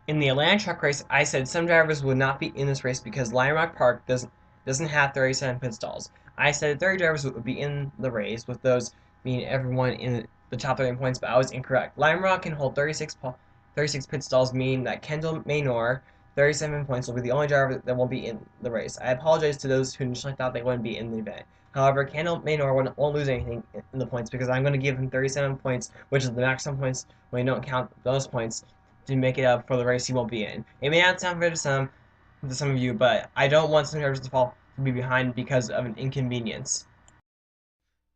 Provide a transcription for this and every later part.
In the Atlanta truck race, I said some drivers would not be in this race because Lion Rock Park doesn't have 37 pit stalls. I said 30 drivers would be in the race, with those being everyone in the top 30 points, but I was incorrect. Lion Rock can hold 36 pit stalls, meaning that Kendall Maynor, 37 points, will be the only driver that won't be in the race. I apologize to those who initially thought they wouldn't be in the event. However, Kendall Maynor won't lose anything in the points because I'm going to give him 37 points, which is the maximum points when you don't count those points to make it up for the race he won't be in. It may not sound fair to some of you, but I don't want some drivers to be behind because of an inconvenience.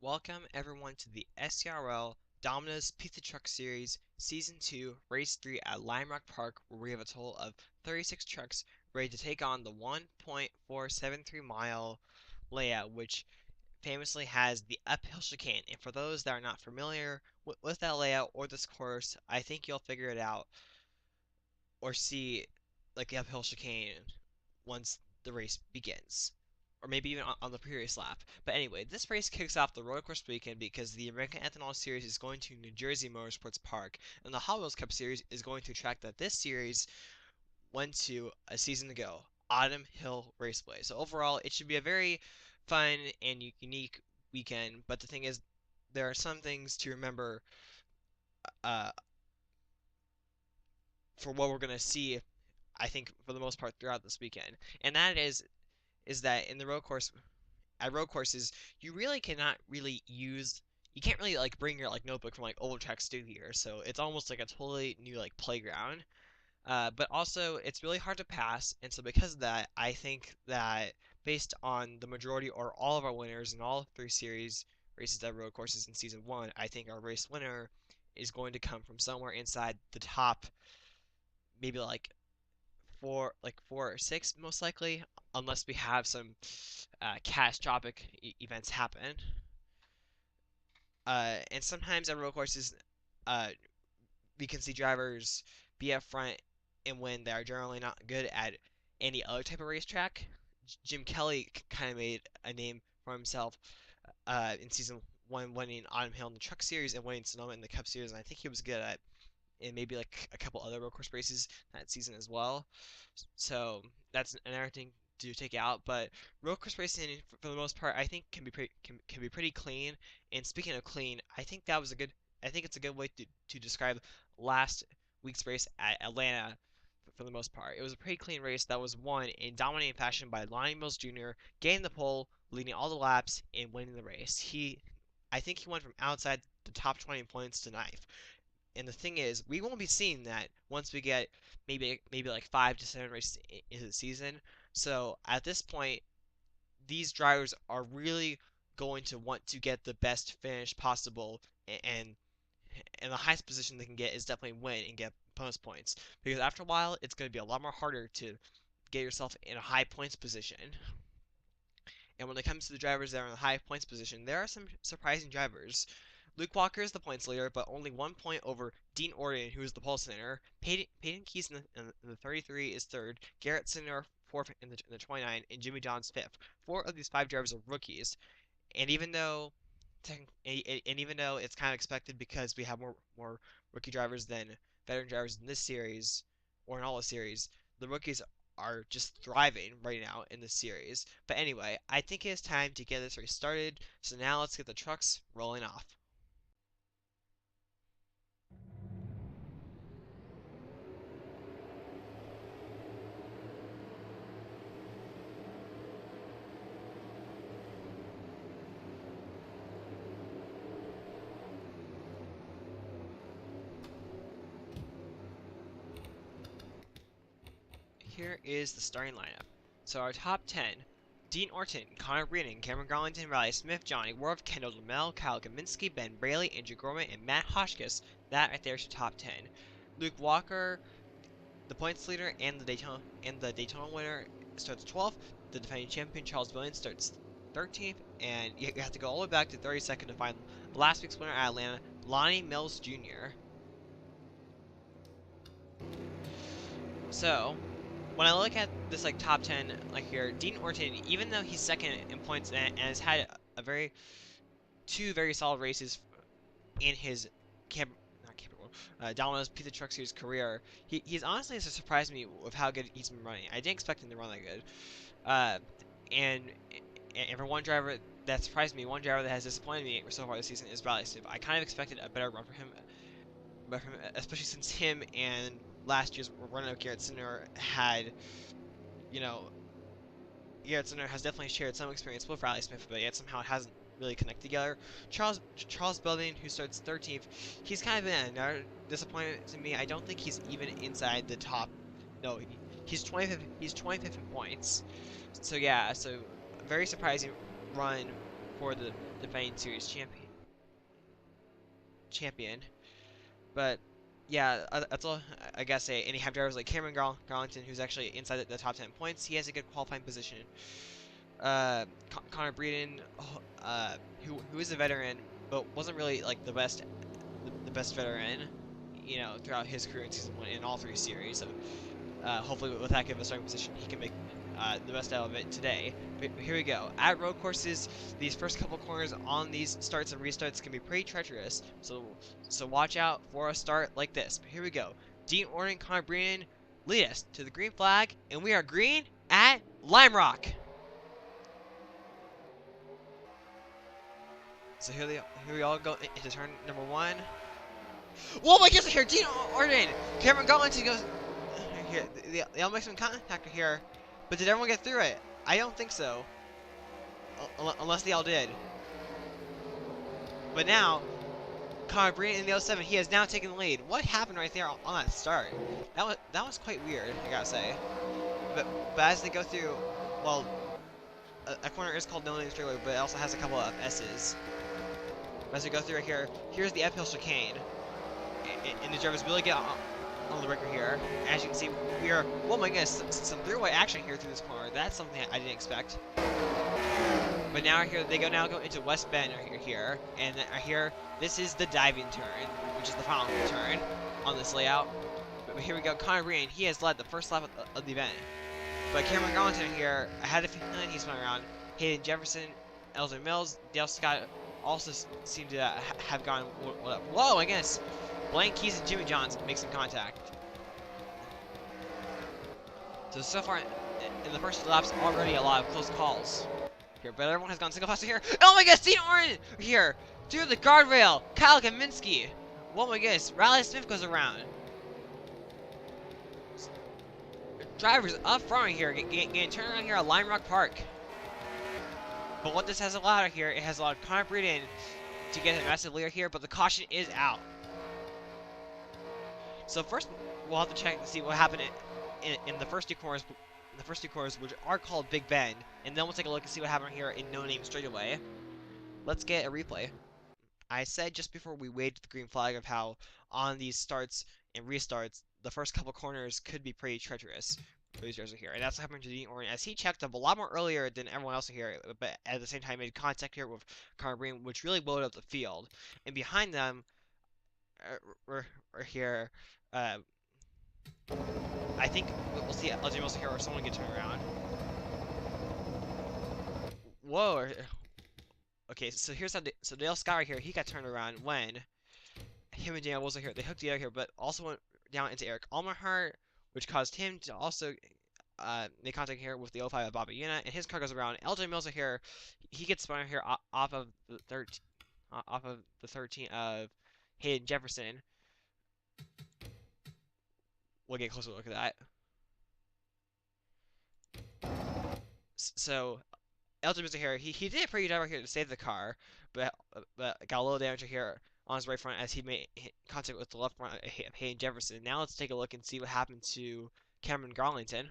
Welcome everyone to the SERL Domino's Pizza Truck Series Season 2 Race 3 at Lime Rock Park, where we have a total of 36 trucks ready to take on the 1.473-mile layout, which famously has the uphill chicane. And for those that are not familiar with that layout or this course, I think you'll figure it out or see like the uphill chicane once the race begins. Or maybe even on the previous lap. But anyway, this race kicks off the roller coaster weekend because the American Ethanol Series is going to New Jersey Motorsports Park, and the Hot Wheels Cup Series is going to a track that this series went to a season ago, Autumn Hill Raceway. So overall, it should be a very fun and unique weekend. But the thing is, there are some things to remember uh, for what we're going to see, I think, for the most part throughout this weekend. And that is that in the road course at road courses, you really cannot really use you can't really like bring your like notebook from like old track studio, so it's almost like a totally new like playground. But also it's really hard to pass, and so because of that, I think that based on the majority or all of our winners in all three series races at road courses in season one, I think our race winner is going to come from somewhere inside the top, maybe like four or six most likely, unless we have some catastrophic events happen. And sometimes at road courses, uh, we can see drivers be up front and when they're generally not good at any other type of racetrack. Jim Kelly kind of made a name for himself in season one, winning Autumn Hill in the Truck Series and winning Sonoma in the Cup Series, and I think he was good at and maybe like a couple other road course races that season as well. So that's another thing to take out. But road course racing, for the most part, I think can be pretty clean. And speaking of clean, I think that was a good. I think it's a good way to describe last week's race at Atlanta. For the most part, it was a pretty clean race that was won in dominating fashion by Lonnie Mills Jr., getting the pole, leading all the laps, and winning the race. I think he went from outside the top 20 points to ninth. And the thing is, we won't be seeing that once we get maybe like 5 to 7 races into the season. So at this point, these drivers are really going to want to get the best finish possible, and and the highest position they can get is definitely win and get bonus points. Because after a while, it's going to be a lot more harder to get yourself in a high points position. And when it comes to the drivers that are in the high points position, there are some surprising drivers. Luke Walker is the points leader, but only 1 point over Dean Orton, who is the pole center. Peyton Keys in the 33 is third. Garrett Sinner fourth in the 29, and Jimmy John's fifth. Four of these five drivers are rookies, and even though it's kind of expected because we have more rookie drivers than veteran drivers in this series or in all the series, the rookies are just thriving right now in this series. But anyway, I think it is time to get this race started. So now let's get the trucks rolling off. Here is the starting lineup. So our top 10: Dean Orton, Connor Brennan, Cameron Garlington, Riley Smith, Johnny Worf, Kendall DeMel, Kyle Kaminsky, Ben Braley, Andrew Gorman, and Matt Hotchkiss. That right there is your top 10. Luke Walker, the points leader and the Daytona winner, starts 12th. The defending champion Charles Williams starts 13th, and you have to go all the way back to 32nd to find last week's winner at Atlanta, Lonnie Mills Jr. So when I look at this like top 10 like here, Dean Orton, even though he's second in points and has had a very two very solid races in his camp not Camping World Domino's Pizza Truck Series career, he's honestly has surprised me with how good he's been running. I didn't expect him to run that good. Uh, and and for one driver that surprised me, one driver that has disappointed me so far this season is Riley Smith. I kind of expected a better run for him, especially since him and last year's runner Garrett Sinner had, you know, Garrett Sinner has definitely shared some experience with Riley Smith, but yet somehow it hasn't really connected together. Charles Belden, who starts 13th, he's kind of been another disappointment to me. I don't think he's even inside the top. No, he's 25th. He's 25th in points. So yeah, so very surprising run for the defending series champion. But yeah, that's all I gotta say. And you have drivers like Cameron Garlington, who's actually inside the top 10 points. He has a good qualifying position. Connor Breeden, who is a veteran, but wasn't really like the best veteran, throughout his career in season one in all three series. So hopefully with that good of a starting position, he can make the best out of it today. But here we go. At road courses, these first couple corners on these starts and restarts can be pretty treacherous. So watch out for a start like this. But here we go. Dean Orton, Connor Breeden lead us to the green flag, and we are green at Lime Rock. So here we all go into turn number one. Whoa, my goodness, here, Dean Orton! Cameron Garlington goes here. They all make some contact here, but did everyone get through it? I don't think so. Unless they all did. But now, Connor Breeden in the 07, he has now taken the lead. What happened right there on that start? That was quite weird, I gotta say. But as they go through, well, a corner is called No Name Straightaway, but it also has a couple of S's. As we go through right here, here's the uphill chicane. And the drivers really get on the breaker here. As you can see, we are, oh my goodness, some three-way action here through this corner. That's something I didn't expect. But now here, they now go into West Bend here. And here, this is the diving turn, which is the final turn on this layout. But here we go, Connor Breeden, he has led the first lap of the event. But Cameron Garlington here, I had a feeling he's running around. Hayden Jefferson, Elton Mills, Dale Scott also seem to have gone. Whoa, I guess. Blaine Keys and Jimmy Johns make some contact. So far in the first laps, already a lot of close calls here, but everyone has gone single file here. Oh my gosh, Dean Orton here through the guardrail. Kyle Kaminsky. Oh my goodness, Riley Smith goes around. Drivers up front here, getting turned around here at Lime Rock Park. But what this has allowed here, it has allowed Connor Breeden to get a massive lead here, but the caution is out. So first, we'll have to check to see what happened in the first two corners, which are called Big Bend, and then we'll take a look and see what happened here in No Name Straightaway. Let's get a replay. I said just before we waved the green flag of how on these starts and restarts, the first couple corners could be pretty treacherous for these drivers here, and that's what happened to Dean Orton as he checked up a lot more earlier than everyone else here, but at the same time made contact here with Connor Breeden, which really blowed up the field. And behind them, we're here. I think we'll see Legend Mills here or someone get turned around. Whoa. Okay, so here's how. So Dale Scott right here, he got turned around when him and Daniel Wilson here, they hooked together here, but also went down into Eric Almerhart, which caused him to also make contact here with the 05 of Bobby Una, and his car goes around. LJ Mills here, he gets spun here off of the 13 of Hayden Jefferson. We'll get a closer look at that. So Elton Mr. here, he did a pretty good job here to save the car, but got a little damage here on his right front as he made contact with the left front of Hayden Jefferson. Now let's take a look and see what happened to Cameron Garlington.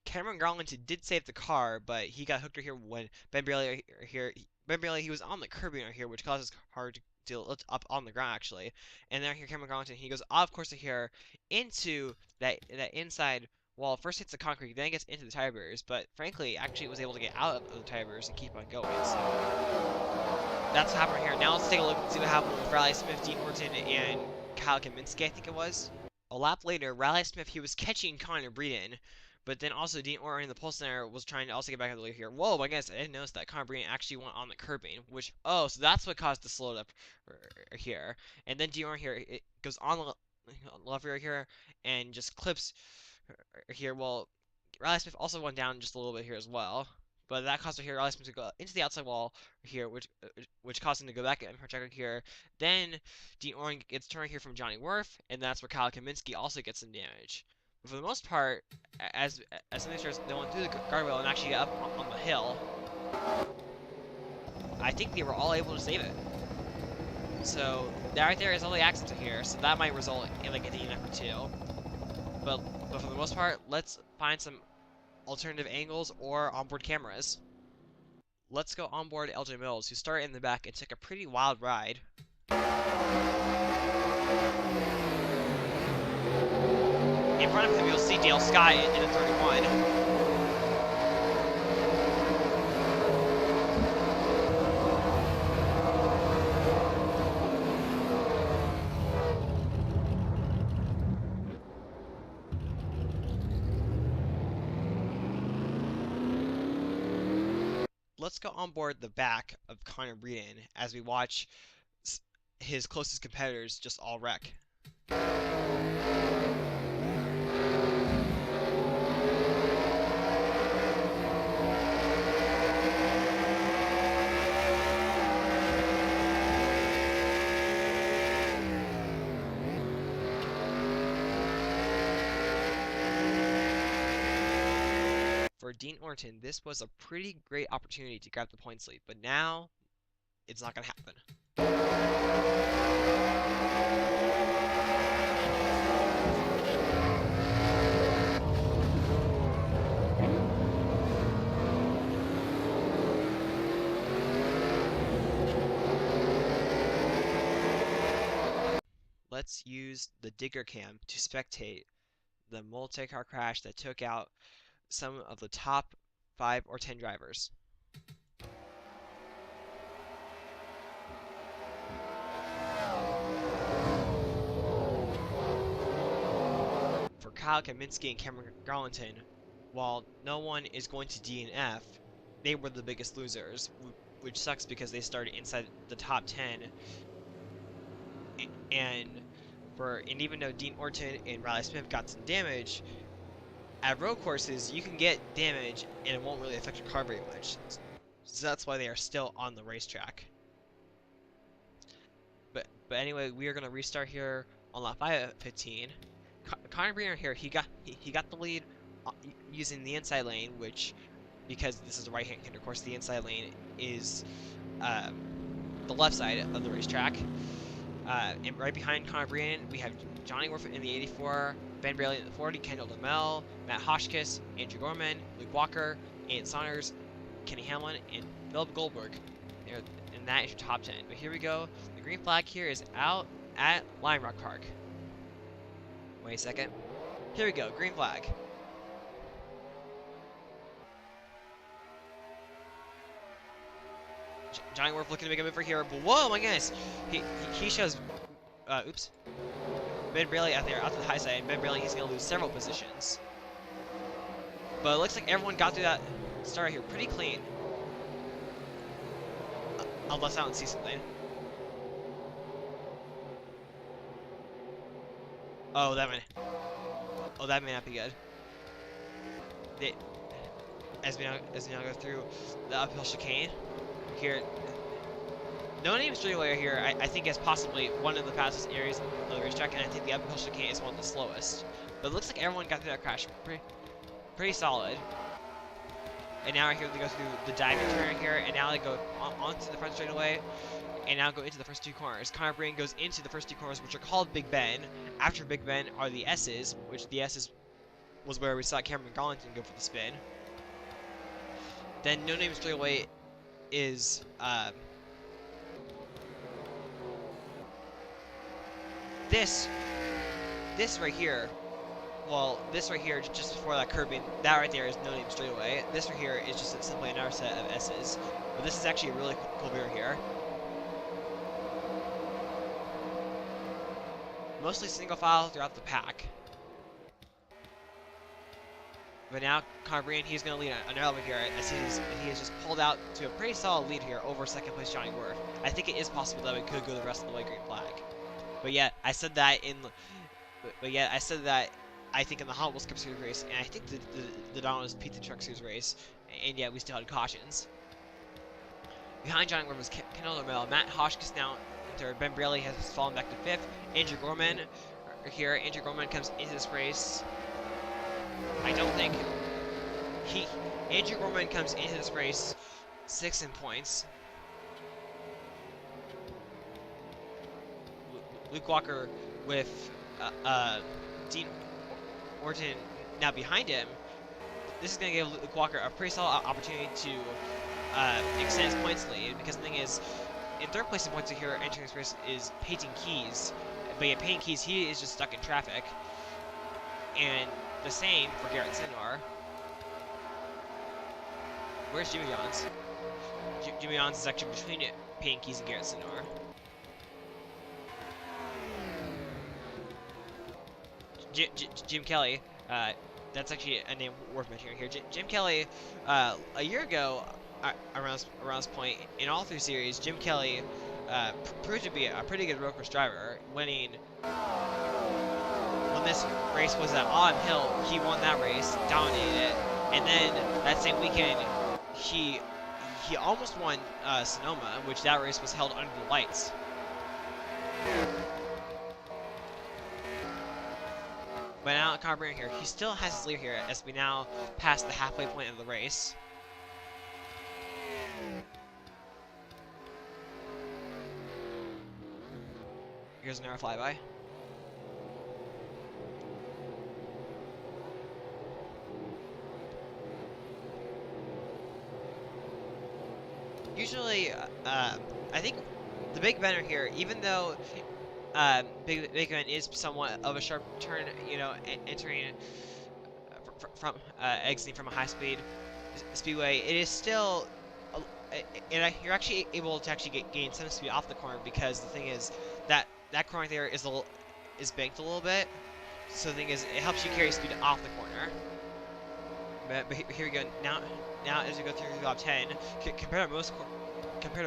Cameron Garlington did save the car, but he got hooked right here when Ben Bailey here. Ben Bailey, he was on the curbing right here, which caused his car to lift up on the ground actually. And then here Cameron Garlington, he goes off course here into that inside wall. First hits the concrete, then gets into the tire barriers, but frankly actually was able to get out of the tire barriers and keep on going. So that's what happened here. Now let's take a look and see what happened with Riley Smith, Dean Orton, and Kyle Kaminsky, I think it was. A lap later, Riley Smith, he was catching Connor Breeden, But then also Dean Orton, the pole center, was trying to also get back out of the lead here. Whoa, I guess I didn't notice that Connor Breen actually went on the curbing, which, oh, so that's what caused the slowed up here. And then Dean Orton here, it goes on the left rear here and just clips here. Well, Riley Smith also went down just a little bit here as well. But that caused here Riley Smith to go into the outside wall here, which caused him to go back at checker here. Then Dean Orton gets turned here from Johnny Worth, and that's where Kyle Kaminsky also gets some damage. But for the most part, as some of these drivers they went through the guardrail and actually got up on the hill, I think they were all able to save it. So that right there is all the accidents here. So that might result in like a DNF or two. But for the most part, let's find some alternative angles or onboard cameras. Let's go onboard LJ Mills, who started in the back and took a pretty wild ride. In front of him, you'll see Dale Scott in a 31. Let's go on board the back of Connor Breeden as we watch his closest competitors just all wreck. For Dean Orton, this was a pretty great opportunity to grab the points lead, but now it's not going to happen. Let's use the digger cam to spectate the multi-car crash that took out some of the top 5 or 10 drivers. For Kyle Kaminsky and Cameron Garlington, while no one is going to DNF, they were the biggest losers, which sucks because they started inside the top 10. And even though Dean Orton and Riley Smith got some damage, at road courses, you can get damage and it won't really affect your car very much. So that's why they are still on the racetrack. But anyway, we are going to restart here on lap 15. Connor Breeder here, he got the lead using the inside lane, which, because this is a right-hander course, the inside lane is the left side of the racetrack. And right behind Connor Breeden, we have Johnny Worth in the 84, Ben Braley in the 40, Kendall DeMel, Matt Hotchkiss, Andrew Gorman, Luke Walker, Ian Saunders, Kenny Hamlin, and Philip Goldberg. And that is your top 10. But here we go. The green flag here is out at Lime Rock Park. Wait a second. Here we go. Green flag. Johnny Worth looking to make a move for here, but whoa, my goodness. He shows, oops. Ben Braley out there, out to the high side, and Ben Braley, he's going to lose several positions. But it looks like everyone got through that start here pretty clean. Unless I don't see something. Oh, that may not be good. As we now go through the uphill chicane here. No Name straightaway here, I think, is possibly one of the fastest areas of the racetrack, and I think the uphill chicane is one of the slowest. But it looks like everyone got through that crash pretty solid. And now right here they go through the diving turn here, and now they go onto the front straightaway, and now go into the first 2 corners. Connor Breen goes into the first 2 corners, which are called Big Ben. After Big Ben are the S's, which the S's was where we saw Cameron Garlington go for the spin. Then No Name straightaway is this right here. Well, this right here, just before that curbing, that right there is No Name straightaway. This right here is just simply another set of S's. But this is actually a really cool view here. Mostly single file throughout the pack. But now Conor he's going to lead another one here as he has just pulled out to a pretty solid lead here over second place Johnny Worth. I think it is possible that we could go the rest of the way green flag. But yeah, I said that I think in the Hot Wheels Cup Series race, and I think the Domino's Pizza Truck Series race, and yet we still had cautions. Behind Johnny Worth was Kendall Domino. Matt Hoshkus now in third. Ben Braley has fallen back to fifth. Andrew Gorman here. Andrew Gorman comes into this race. I don't think Andrew Gorman comes into this race 6th in points. Luke Walker with Dean Orton now behind him. This is going to give Luke Walker a pretty solid opportunity to extend his points lead, because the thing is, in third place in points here entering this race is Peyton Keys. But yeah, Peyton Keys, he is just stuck in traffic. And the same for Garrett Sindor. Where's Jimmy Johns? Jimmy Johns is actually between Peyton Keys and Garrett Sindor. Jim Kelly, that's actually a name worth mentioning here. Jim Kelly, a year ago, around this point, in all three series, Jim Kelly proved to be a pretty good road course driver, winning. When this race was at Autumn Hill, he won that race, dominated it, and then that same weekend, he almost won Sonoma, which that race was held under the lights. But now Conor here, he still has his lead here as we now pass the halfway point of the race. Here's another flyby. Usually, I think the Big Bender here, even though Big Ben is somewhat of a sharp turn, you know, entering from exiting from a high-speed speedway, it is still, you're actually able to gain some speed off the corner, because the thing is that corner there is banked a little bit, so the thing is it helps you carry speed off the corner. But here we go. Now as we go through the top 10, compared to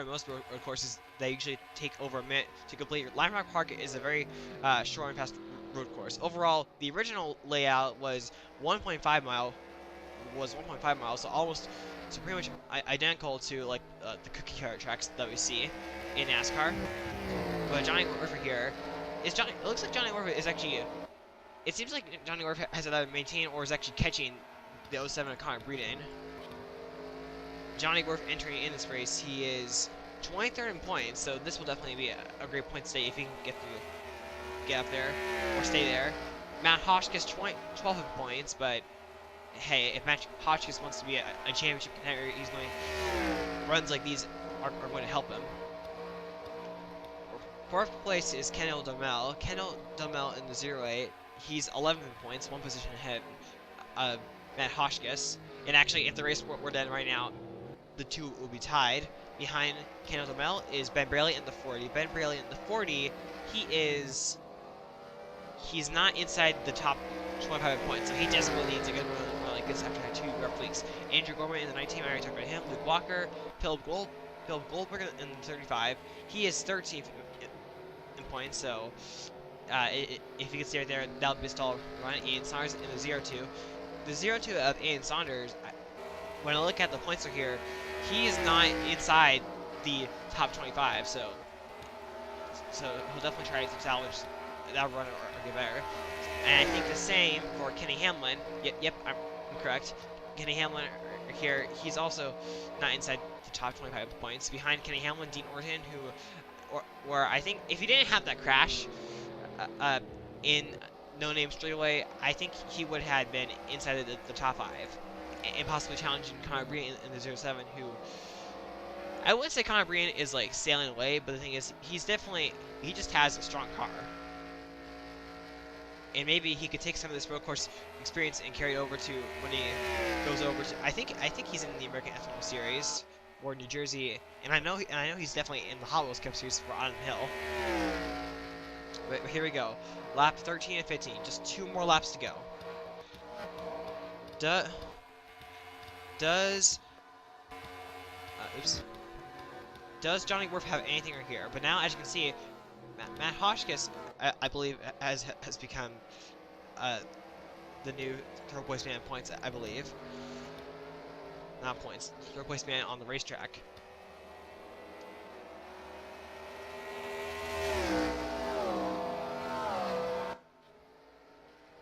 most road courses, they usually take over a minute to complete. Lime Rock Park is a very short and fast road course. Overall, the original layout was 1.5 miles, so pretty much identical to like the cookie cutter tracks that we see in NASCAR. But Johnny Orfer here it looks like Johnny Orfer is actually. It seems like Johnny Orfer has either maintained or is actually catching the 07 of Connor Breeden. Johnny Worth entering in this race, he is 23rd in points, so this will definitely be a great point to stay if he can get up there or stay there. Matt Hotchkiss 12th in points, but hey, if Matt Hotchkiss wants to be a championship contender, runs like these are going to help him. Fourth place is Kendall Domel. Kendall Domel in the 08, he's 11th in points, one position ahead of Matt Hotchkiss. And actually, if the race were done right now, the two will be tied. Behind Kendall Domel is Ben Braley in the 40. Ben Braley in the 40, he's not inside the top 25 points, so he desperately needs a good run like this after two rough weeks. Andrew Gorman in the 19, I already talked about him. Luke Walker, Philip Goldberg in the 35, he is 13th in points, so if he can stay right there, that'll be a stall run. Ian Saunders in the 02. The 02 of Ian Saunders, when I look at the points here, he is not inside the top 25, so he'll definitely try to salvage that run or get better. And I think the same for Kenny Hamlin. Yep, I'm correct. Kenny Hamlin here, he's also not inside the top 25 points. Behind Kenny Hamlin, Dean Orton, where I think if he didn't have that crash in No Name Straightaway, I think he would have been inside the top 5. And possibly challenging Connor Breeden in the 07, who I wouldn't say Connor Breeden is like sailing away, but the thing is, he just has a strong car, and maybe he could take some of this road course experience and carry it over to when he goes over to. I think he's in the American F1 Series or New Jersey, and I know he's definitely in the Hot Wheels Cup Series for Autumn Hill. But here we go, lap 13 and 15, just 2 more laps to go. Do, does oops. Does Johnny Worf have anything right here? But now, as you can see, Matt Hotchkiss, I believe, has become uh, the new third place man in points. I believe, not points, third place man on the racetrack.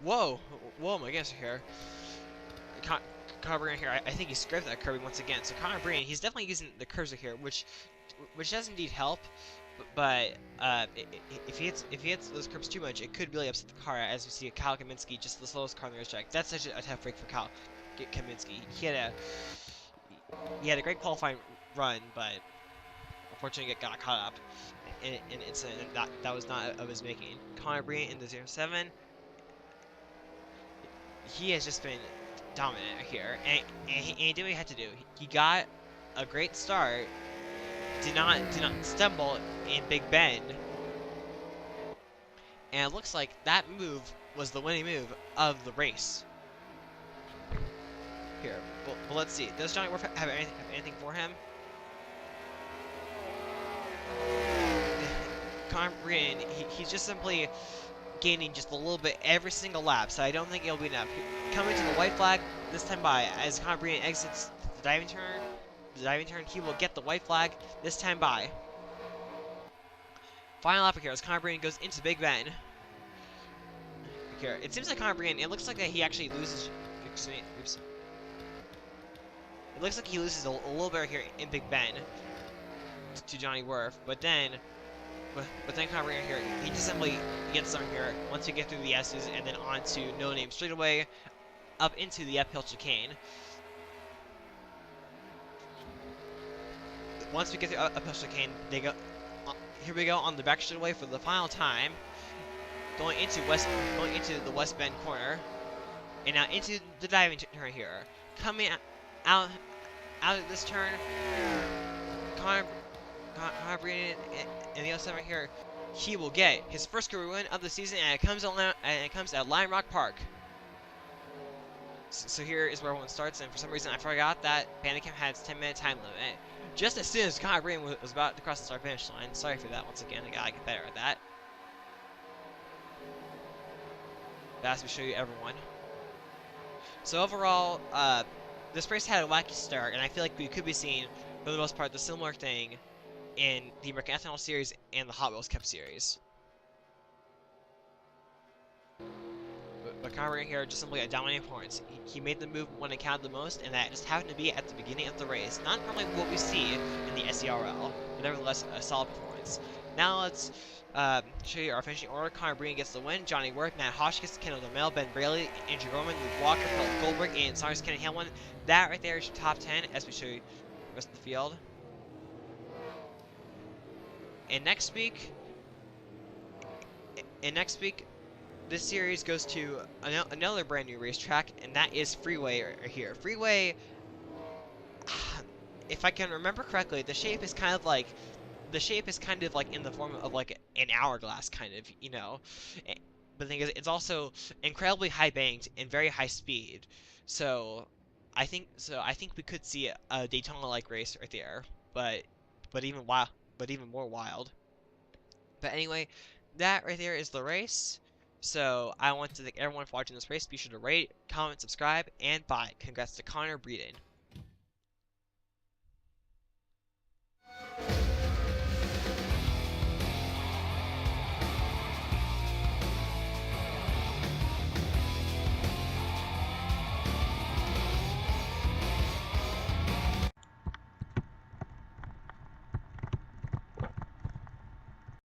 Whoa, whoa, my goodness here. Connor Breen here, I think he scraped that curving once again. So Connor Breen, he's definitely using the curves here, which does indeed help. But if he hits those curves too much, it could really upset the car. As we see, Kyle Kaminsky, just the slowest car on the racetrack. That's such a tough break for Kyle Kaminsky. He had a great qualifying run, but unfortunately got caught up in an incident that was not of his making. Connor Breen in the 07, he has just been dominant here, and he did what he had to do. He got a great start, did not stumble in Big Bend, and it looks like that move was the winning move of the race. Here, well let's see. Does Johnny Worf have anything for him? Connor Breen, he's just simply gaining just a little bit every single lap, so I don't think it'll be enough. Coming to the white flag this time by as Connor Breen exits the diving turn, he will get the white flag this time by. Final lap here as Connor Breen goes into Big Bend. Here, it seems like Connor Breen, it looks like that he actually loses. Oops. It looks like he loses a little bit here in Big Bend to Johnny Worf, but then Connor Breen here, he just simply gets some here once you get through the S's and then on to No Name straightaway up into the uphill chicane. Once we get through uphill chicane, they go. Here we go on the back straightaway for the final time, going into the West Bend corner, and now into the diving turn here. Coming out of this turn, Connor Breen in the 07 here, he will get his first career win of the season, and it comes at Lime Rock Park. So here is where everyone starts, and for some reason I forgot that Bandicam had its 10-minute time limit. Just as soon as Connor Breen was about to cross the start-finish line. Sorry for that once again, I gotta get better at that. But as we show you everyone. So overall, this race had a wacky start, and I feel like we could be seeing, for the most part, the similar thing in the American Ethanol Series and the Hot Wheels Cup Series. But Connor Breen here just simply a dominating performance. He made the move when it counted the most, and that just happened to be at the beginning of the race. Not normally what we see in the SERL, but nevertheless a solid performance. Now let's show you our finishing order. Connor Breen gets the win. Johnny Worth, Matt Hotchkiss, Kendall Domino, Ben Braley, Andrew Gorman, Luke Walker, Philip Goldberg, and Cyrus Kenny Hamlin. That right there is your top 10 as we show you the rest of the field. And next week, this series goes to another brand new racetrack, and that is Freeway right here. Freeway, if I can remember correctly, the shape is kind of like in the form of like an hourglass, kind of, you know. But the thing is, it's also incredibly high banked and very high speed. So I think we could see a Daytona-like race right there, but even more wild. But anyway, that right there is the race. So I want to thank everyone for watching this race. Be sure to rate, comment, subscribe, and bye. Congrats to Connor Breeden.